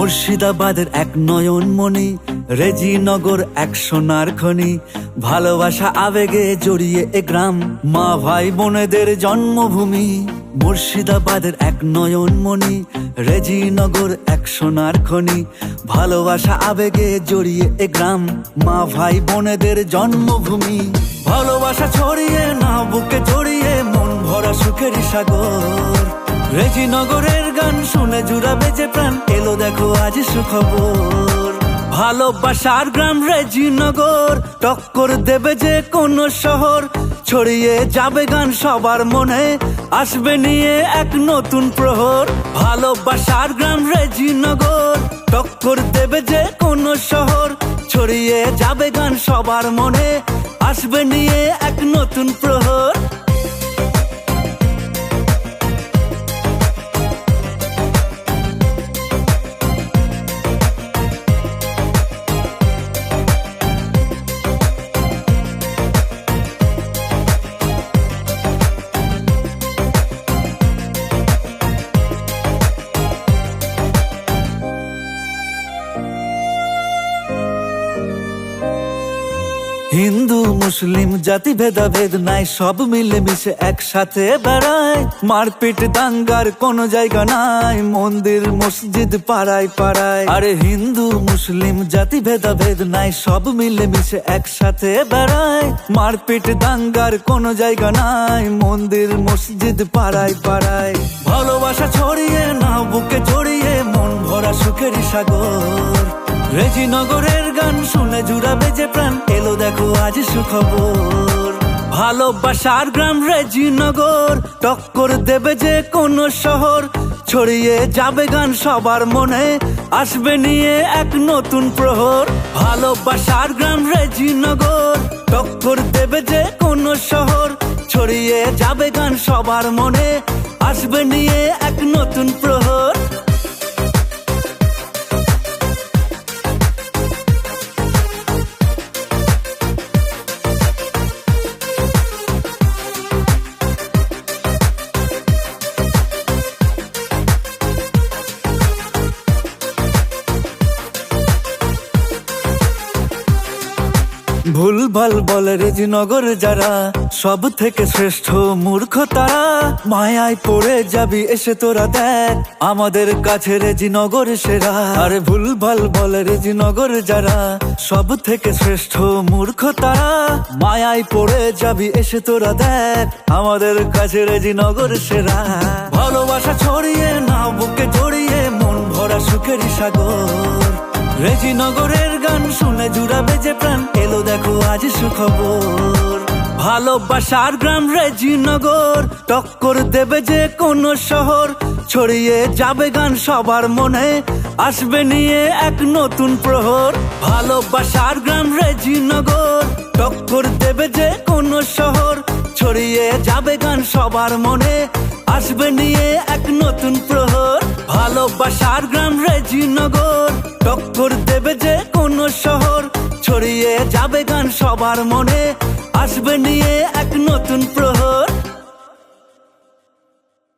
মুর্শিদাবাদের এক নয়নমণি, রেজিনগর এক সোনার খনি। ভালোবাসা আবেগে জড়িয়ে এ গ্রাম, মা ভাই বোনেদের জন্মভূমি। মুর্শিদাবাদের এক নয়নমণি, রেজিনগর এক সোনার খনি। ভালোবাসা আবেগে জড়িয়ে এ গ্রাম, মা ভাই বোনেদের জন্মভূমি। ভালোবাসা ছড়িয়ে না বুকে জড়িয়ে, মন ভরা সুখের সাগর। রেজিনগরের গান শুনে জুড়াবে যে প্রাণ, এলো দেখো আজ সুখবর। ভালোবাসার গ্রাম রেজিনগর, টক্কর দেবে যে কোন শহর। ছড়িয়ে যাবে গান সবার মনে, আসবে নিয়ে এক নতুন প্রহর। ভালোবাসার গ্রাম রেজিনগর, টক্কর দেবে যে কোন শহর। ছড়িয়ে যাবে গান সবার মনে, আসবে নিয়ে এক নতুন প্রহর। হিন্দু মুসলিম জাতি ভেদাভেদ নাই, সব মিলে মিশে একসাথে বেড়ায়। মারপিট দাঙ্গার কোনো জায়গা নাই, মন্দির মসজিদ পাড়ায় পাড়ায়। আরে হিন্দু মুসলিম জাতি ভেদাভেদ নাই, সব মিলে মিশে একসাথে বেড়ায়। মারপিট দাঙ্গার কোনো জায়গা নাই, মন্দির মসজিদ পাড়ায় পাড়ায়। ভালোবাসা ছড়িয়ে না বুকে জড়িয়ে, মন ভরা সুখের সাগর। রেজিনগরের গান শুনে জুড়াবে যে প্রাণ, এলো দেখো আজ সুখবর। ভালোবাসার গ্রাম রেজিনগর, টক্কর দেবে যে কোন শহর। ছড়িয়ে যাবে গান সবার মনে, আসবে নিয়ে এক নতুন প্রহর। ভালোবাসার গ্রাম রেজিনগর, টক্কর দেবে যে কোন শহর। ছড়িয়ে যাবে গান সবার মনে, আসবে নিয়ে এক নতুন প্রহর। ভুলভাল বলে রেজিনগর যারা, সব থেকে শ্রেষ্ঠ মূর্খ তারা। মায়ায় পড়ে যাবি এসে তোরা দেখ, আমাদের কাছে রেজিনগর সেরা। আরে ভুলভাল বলে রেজিনগর যারা, সব থেকে শ্রেষ্ঠ মূর্খ তারা। মায়ায় পড়ে যাবি এসে তোরা দেখ, আমাদের কাছে রেজিনগর সেরা। ভালোবাসা ছড়িয়ে না বুকে জড়িয়ে, মন ভরা সুখের সাগর। রেজিনগরের গান শুনে জুড়াবে যে প্রাণ, এলো দেখো আজ সুখবর। ভালোবাসার গ্রাম রেজিনগর, টক্কর দেবে যে কোন শহর। ছড়িয়ে যাবে গান সবার মনে, আসবে নিয়ে এক নতুন প্রহর। ভালোবাসার গ্রাম রেজিনগর, টক্কর দেবে যে কোন শহর। ছড়িয়ে যাবে গান সবার মনে, আসবে নিয়ে এক নতুন প্রহর। ভালোবাসার গ্রাম রেজিনগর, টক্কর দেবে যে কোন শহর। ছড়িয়ে যাবে গান সবার মনে, আসবে নিয়ে এক নতুন প্রহর।